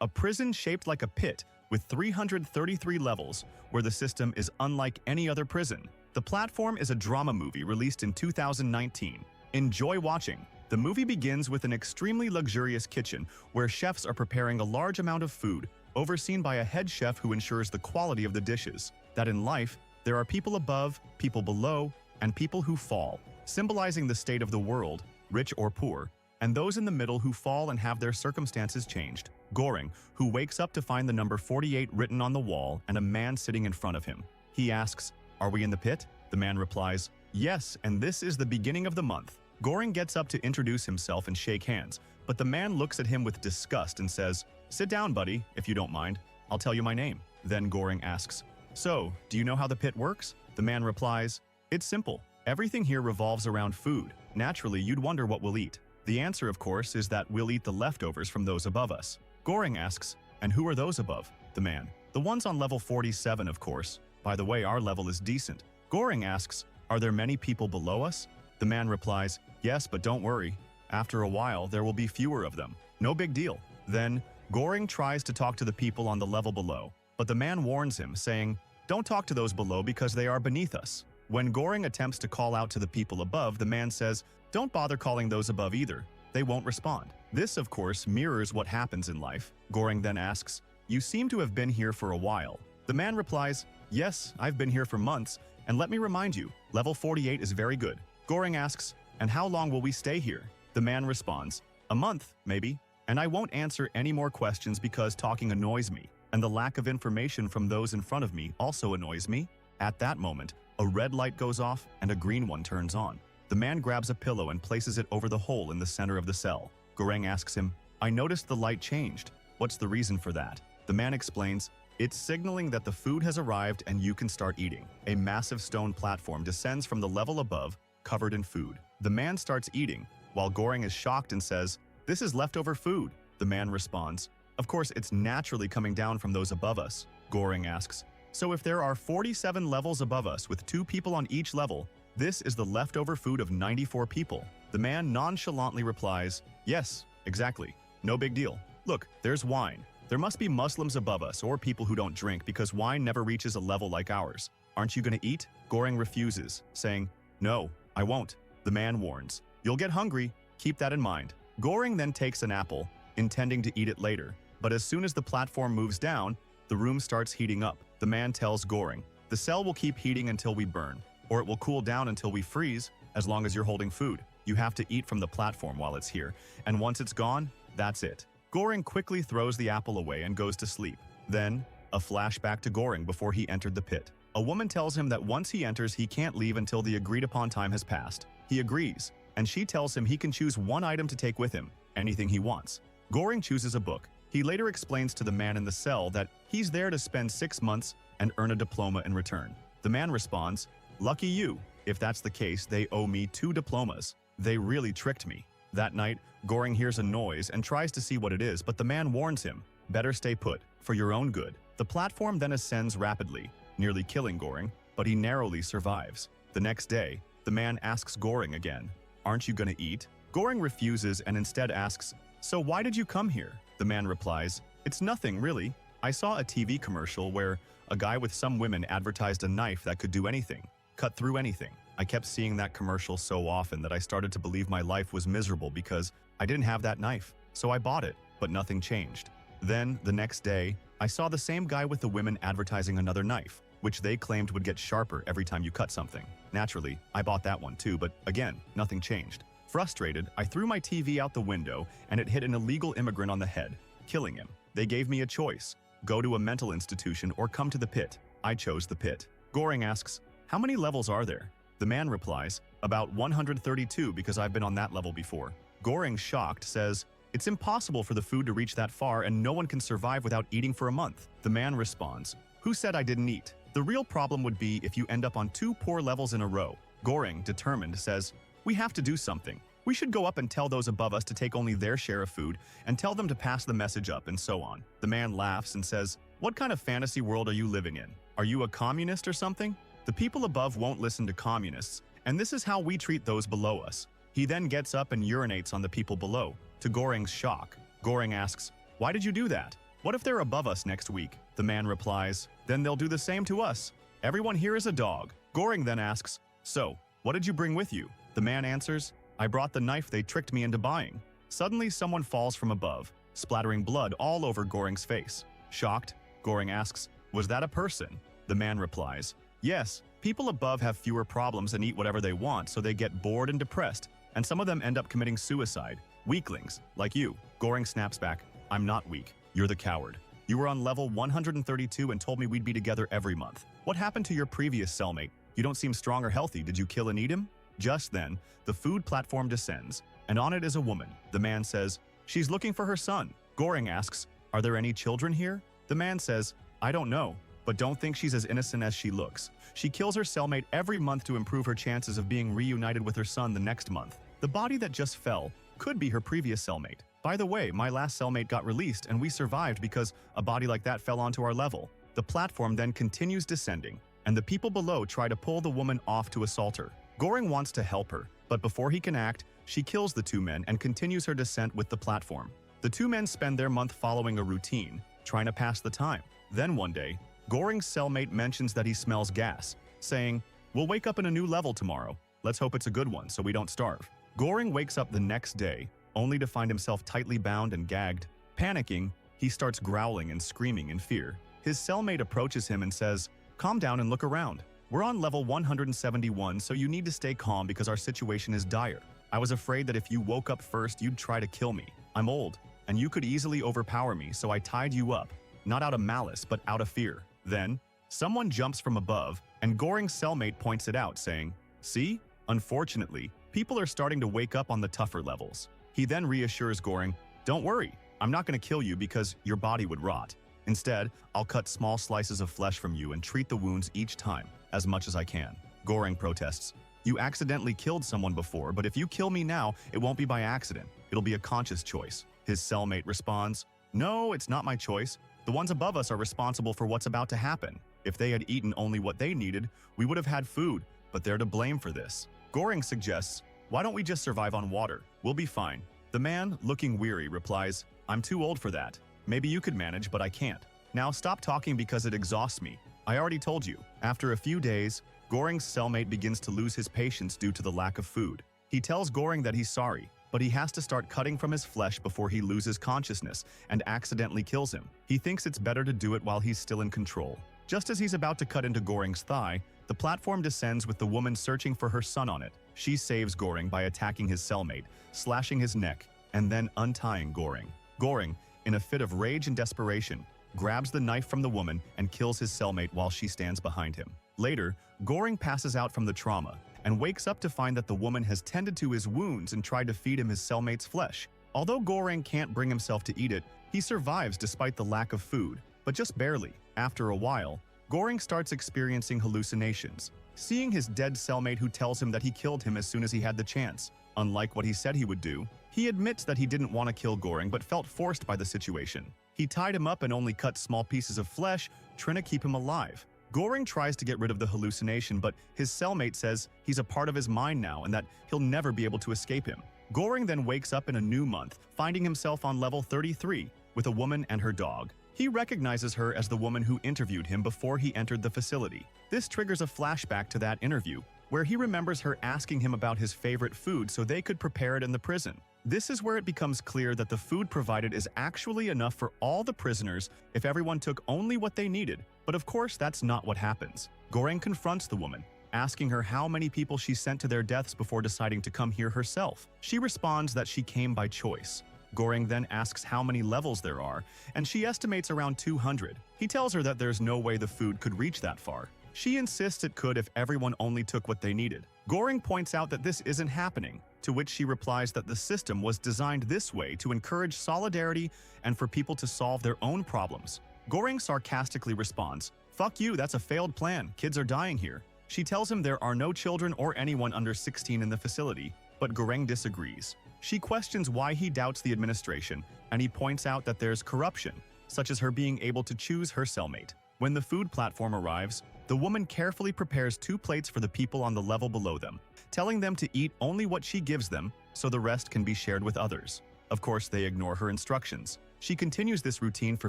a prison shaped like a pit with 333 levels where the system is unlike any other prison. The Platform is a drama movie released in 2019. Enjoy watching. The movie begins with an extremely luxurious kitchen where chefs are preparing a large amount of food, overseen by a head chef who ensures the quality of the dishes. That in life, there are people above, people below, and people who fall, symbolizing the state of the world, rich or poor, and those in the middle who fall and have their circumstances changed. Goring, who wakes up to find the number 48 written on the wall and a man sitting in front of him. He asks, "Are we in the pit?" The man replies, "Yes, and this is the beginning of the month." Goring gets up to introduce himself and shake hands, but the man looks at him with disgust and says, "Sit down, buddy, if you don't mind. I'll tell you my name." Then Goring asks, "So, do you know how the pit works?" The man replies, "It's simple. Everything here revolves around food. Naturally, you'd wonder what we'll eat. The answer, of course, is that we'll eat the leftovers from those above us." Goring asks, "And who are those above?" The man, "The ones on level 47, of course. By the way, our level is decent." Goring asks, "Are there many people below us?" The man replies, "Yes, but don't worry. After a while, there will be fewer of them. No big deal." Then, Goring tries to talk to the people on the level below, but the man warns him, saying, "Don't talk to those below because they are beneath us." When Goring attempts to call out to the people above, the man says, "Don't bother calling those above either. They won't respond." This, of course, mirrors what happens in life. Goring then asks, "You seem to have been here for a while." The man replies, "Yes, I've been here for months, and let me remind you, level 48 is very good." Goring asks, "And how long will we stay here?" The man responds, "A month, maybe. And I won't answer any more questions because talking annoys me, and the lack of information from those in front of me also annoys me." At that moment, a red light goes off and a green one turns on. The man grabs a pillow and places it over the hole in the center of the cell. Goring asks him, "I noticed the light changed. What's the reason for that?" The man explains, "It's signaling that the food has arrived and you can start eating." A massive stone platform descends from the level above, covered in food. The man starts eating, while Goring is shocked and says, "This is leftover food." The man responds, "Of course, it's naturally coming down from those above us." Goring asks, "So if there are 47 levels above us with 2 people on each level, this is the leftover food of 94 people." The man nonchalantly replies, "Yes, exactly. No big deal. Look, there's wine. There must be Muslims above us or people who don't drink because wine never reaches a level like ours. Aren't you going to eat?" Goring refuses, saying, "No, I won't." The man warns, "You'll get hungry. Keep that in mind." Goring then takes an apple, intending to eat it later, but as soon as the platform moves down, the room starts heating up. The man tells Goring, "The cell will keep heating until we burn, or it will cool down until we freeze, as long as you're holding food. You have to eat from the platform while it's here, and once it's gone, that's it." Goring quickly throws the apple away and goes to sleep. Then, a flashback to Goring before he entered the pit. A woman tells him that once he enters, he can't leave until the agreed-upon time has passed. He agrees, and she tells him he can choose one item to take with him, anything he wants. Goring chooses a book. He later explains to the man in the cell that he's there to spend 6 months and earn a diploma in return. The man responds, "Lucky you. If that's the case, they owe me 2 diplomas. They really tricked me." That night, Goring hears a noise and tries to see what it is, but the man warns him, "Better stay put, for your own good." The platform then ascends rapidly, nearly killing Goring, but he narrowly survives. The next day, the man asks Goring again, "Aren't you gonna eat?" Goring refuses and instead asks, "So why did you come here?" The man replies, "It's nothing, really. I saw a TV commercial where a guy with some women advertised a knife that could do anything, cut through anything. I kept seeing that commercial so often that I started to believe my life was miserable because I didn't have that knife. So I bought it, but nothing changed. Then, the next day, I saw the same guy with the women advertising another knife, which they claimed would get sharper every time you cut something. Naturally, I bought that one too, but again, nothing changed. Frustrated, I threw my TV out the window and it hit an illegal immigrant on the head, killing him. They gave me a choice: go to a mental institution or come to the pit. I chose the pit." Goring asks, "How many levels are there?" The man replies, "About 132 because I've been on that level before." Goring, shocked, says, "It's impossible for the food to reach that far and no one can survive without eating for a month." The man responds, "Who said I didn't eat? The real problem would be if you end up on 2 poor levels in a row." Goring, determined, says, "We have to do something. We should go up and tell those above us to take only their share of food and tell them to pass the message up and so on." The man laughs and says, "What kind of fantasy world are you living in? Are you a communist or something? The people above won't listen to communists, and this is how we treat those below us." He then gets up and urinates on the people below, to Goring's shock. Goring asks, "Why did you do that?" What if they're above us next week? The man replies, then they'll do the same to us. Everyone here is a dog. Goring then asks, so, what did you bring with you? The man answers, I brought the knife they tricked me into buying. Suddenly, someone falls from above, splattering blood all over Goring's face. Shocked, Goring asks, was that a person? The man replies, yes, people above have fewer problems and eat whatever they want, so they get bored and depressed, and some of them end up committing suicide. Weaklings, like you. Goring snaps back, I'm not weak. You're the coward. You were on level 132 and told me we'd be together every month. What happened to your previous cellmate? You don't seem strong or healthy. Did you kill and eat him? Just then, the food platform descends, and on it is a woman. The man says, she's looking for her son. Goring asks, are there any children here? The man says, I don't know, but don't think she's as innocent as she looks. She kills her cellmate every month to improve her chances of being reunited with her son the next month. The body that just fell could be her previous cellmate. By the way, my last cellmate got released and we survived because a body like that fell onto our level. The platform then continues descending, and the people below try to pull the woman off to assault her. Goring wants to help her, but before he can act, she kills the two men and continues her descent with the platform. The two men spend their month following a routine, trying to pass the time. Then one day, Goring's cellmate mentions that he smells gas, saying, we'll wake up in a new level tomorrow. Let's hope it's a good one so we don't starve. Goring wakes up the next day, only to find himself tightly bound and gagged. Panicking, he starts growling and screaming in fear. His cellmate approaches him and says, calm down and look around. We're on level 171, so you need to stay calm because our situation is dire. I was afraid that if you woke up first, you'd try to kill me. I'm old, and you could easily overpower me, so I tied you up, not out of malice, but out of fear. Then, someone jumps from above, and Goring's cellmate points it out, saying, see? Unfortunately, people are starting to wake up on the tougher levels. He then reassures Goring, don't worry, I'm not going to kill you because your body would rot. Instead, I'll cut small slices of flesh from you and treat the wounds each time, as much as I can. Goring protests, you accidentally killed someone before, but if you kill me now, it won't be by accident. It'll be a conscious choice. His cellmate responds, no, it's not my choice. The ones above us are responsible for what's about to happen. If they had eaten only what they needed, we would have had food, but they're to blame for this. Goring suggests, why don't we just survive on water? We'll be fine. The man, looking weary, replies, I'm too old for that. Maybe you could manage, but I can't. Now stop talking because it exhausts me. I already told you. After a few days, Goring's cellmate begins to lose his patience due to the lack of food. He tells Goring that he's sorry, but he has to start cutting from his flesh before he loses consciousness and accidentally kills him. He thinks it's better to do it while he's still in control. Just as he's about to cut into Goring's thigh, the platform descends with the woman searching for her son on it. She saves Goring by attacking his cellmate, slashing his neck, and then untying Goring. Goring, in a fit of rage and desperation, grabs the knife from the woman and kills his cellmate while she stands behind him. Later, Goring passes out from the trauma and wakes up to find that the woman has tended to his wounds and tried to feed him his cellmate's flesh. Although Goring can't bring himself to eat it, he survives despite the lack of food, but just barely. After a while, Goring starts experiencing hallucinations, seeing his dead cellmate who tells him that he killed him as soon as he had the chance. Unlike what he said he would do, he admits that he didn't want to kill Goring but felt forced by the situation. He tied him up and only cut small pieces of flesh, trying to keep him alive. Goring tries to get rid of the hallucination, but his cellmate says he's a part of his mind now and that he'll never be able to escape him. Goring then wakes up in a new month, finding himself on level 33 with a woman and her dog. He recognizes her as the woman who interviewed him before he entered the facility. This triggers a flashback to that interview, where he remembers her asking him about his favorite food so they could prepare it in the prison. This is where it becomes clear that the food provided is actually enough for all the prisoners if everyone took only what they needed. But of course, that's not what happens. Goring confronts the woman, asking her how many people she sent to their deaths before deciding to come here herself. She responds that she came by choice. Goring then asks how many levels there are, and she estimates around 200. He tells her that there's no way the food could reach that far. She insists it could if everyone only took what they needed. Goring points out that this isn't happening, to which she replies that the system was designed this way to encourage solidarity and for people to solve their own problems. Goring sarcastically responds, "Fuck you, that's a failed plan. Kids are dying here." She tells him there are no children or anyone under 16 in the facility, but Goring disagrees. She questions why he doubts the administration, and he points out that there's corruption, such as her being able to choose her cellmate. When the food platform arrives, the woman carefully prepares 2 plates for the people on the level below them, telling them to eat only what she gives them so the rest can be shared with others. Of course, they ignore her instructions. She continues this routine for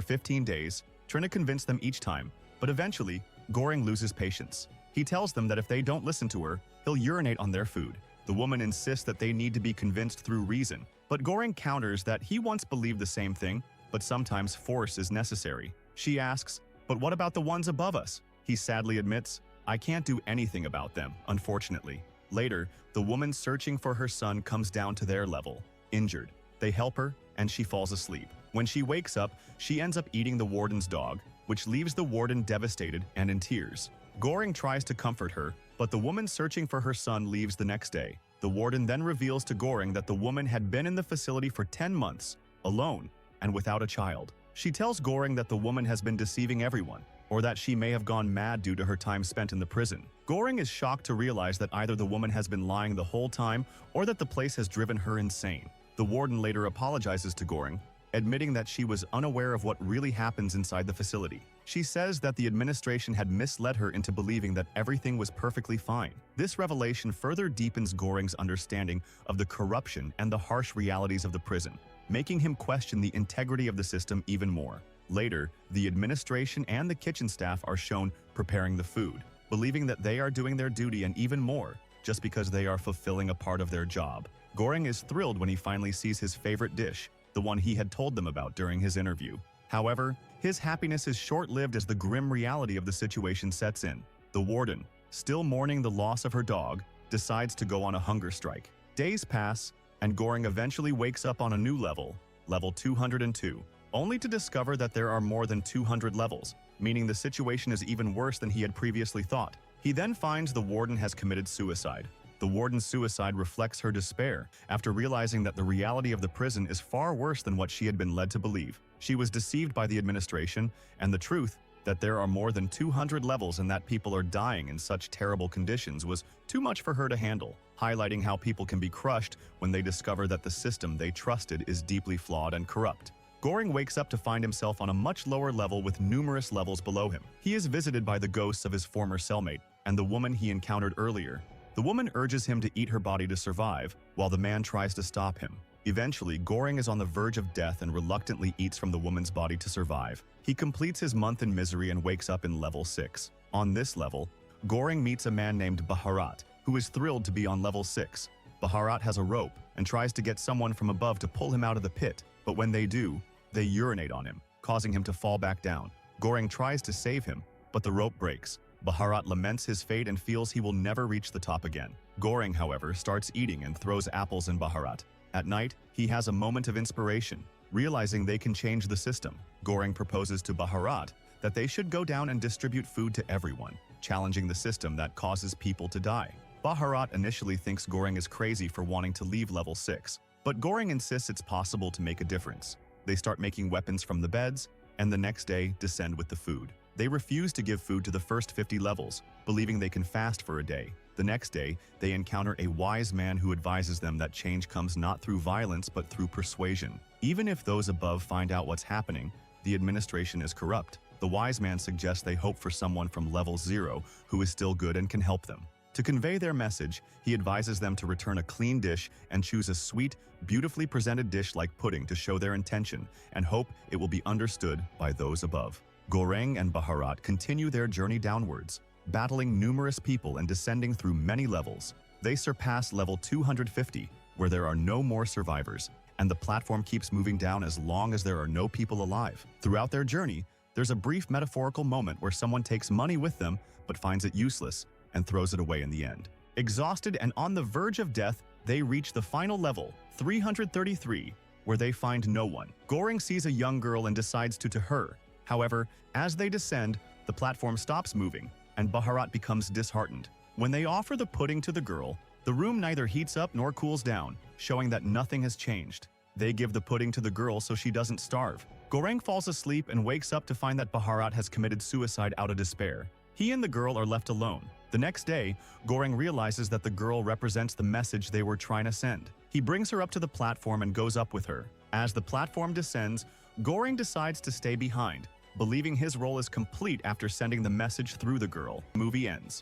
15 days, trying to convince them each time, but eventually, Goring loses patience. He tells them that if they don't listen to her, he'll urinate on their food. The woman insists that they need to be convinced through reason, but Goring counters that he once believed the same thing, but sometimes force is necessary. She asks, "But what about the ones above us?" He sadly admits, "I can't do anything about them, unfortunately." Later, the woman searching for her son comes down to their level, injured. They help her, and she falls asleep. When she wakes up, she ends up eating the warden's dog, which leaves the warden devastated and in tears. Goring tries to comfort her, but the woman searching for her son leaves the next day. The warden then reveals to Goring that the woman had been in the facility for 10 months, alone, and without a child. She tells Goring that the woman has been deceiving everyone, or that she may have gone mad due to her time spent in the prison. Goring is shocked to realize that either the woman has been lying the whole time or that the place has driven her insane. The warden later apologizes to Goring, admitting that she was unaware of what really happens inside the facility. She says that the administration had misled her into believing that everything was perfectly fine. This revelation further deepens Goring's understanding of the corruption and the harsh realities of the prison, making him question the integrity of the system even more. Later, the administration and the kitchen staff are shown preparing the food, believing that they are doing their duty and even more, just because they are fulfilling a part of their job. Goring is thrilled when he finally sees his favorite dish, the one he had told them about during his interview. However, his happiness is short-lived as the grim reality of the situation sets in. The warden, still mourning the loss of her dog, decides to go on a hunger strike. Days pass, and Goring eventually wakes up on a new level, level 202, only to discover that there are more than 200 levels, meaning the situation is even worse than he had previously thought. He then finds the warden has committed suicide. The warden's suicide reflects her despair after realizing that the reality of the prison is far worse than what she had been led to believe. She was deceived by the administration, and the truth that there are more than 200 levels and that people are dying in such terrible conditions was too much for her to handle, highlighting how people can be crushed when they discover that the system they trusted is deeply flawed and corrupt. Goring wakes up to find himself on a much lower level with numerous levels below him. He is visited by the ghosts of his former cellmate and the woman he encountered earlier. The woman urges him to eat her body to survive, while the man tries to stop him. Eventually, Goring is on the verge of death and reluctantly eats from the woman's body to survive. He completes his month in misery and wakes up in level 6. On this level, Goring meets a man named Baharat, who is thrilled to be on level 6. Baharat has a rope and tries to get someone from above to pull him out of the pit, but when they do, they urinate on him, causing him to fall back down. Goring tries to save him, but the rope breaks. Baharat laments his fate and feels he will never reach the top again. Goring, however, starts eating and throws apples in Baharat. At night, he has a moment of inspiration, realizing they can change the system. Goring proposes to Baharat that they should go down and distribute food to everyone, challenging the system that causes people to die. Baharat initially thinks Goring is crazy for wanting to leave level 6, but Goring insists it's possible to make a difference. They start making weapons from the beds, and the next day descend with the food. They refuse to give food to the first 50 levels, believing they can fast for a day. The next day, they encounter a wise man who advises them that change comes not through violence but through persuasion. Even if those above find out what's happening, the administration is corrupt. The wise man suggests they hope for someone from level 0 who is still good and can help them. To convey their message, he advises them to return a clean dish and choose a sweet, beautifully presented dish like pudding to show their intention and hope it will be understood by those above. Goring and Baharat continue their journey downwards, battling numerous people and descending through many levels. They surpass level 250, where there are no more survivors, and the platform keeps moving down as long as there are no people alive. Throughout their journey, there's a brief metaphorical moment where someone takes money with them but finds it useless and throws it away in the end. Exhausted and on the verge of death, they reach the final level, 333, where they find no one. Goring sees a young girl and decides to her. However, as they descend, the platform stops moving, and Baharat becomes disheartened. When they offer the pudding to the girl, the room neither heats up nor cools down, showing that nothing has changed. They give the pudding to the girl so she doesn't starve. Goring falls asleep and wakes up to find that Baharat has committed suicide out of despair. He and the girl are left alone. The next day, Goring realizes that the girl represents the message they were trying to send. He brings her up to the platform and goes up with her. As the platform descends, Goring decides to stay behind, believing his role is complete after sending the message through the girl. The movie ends.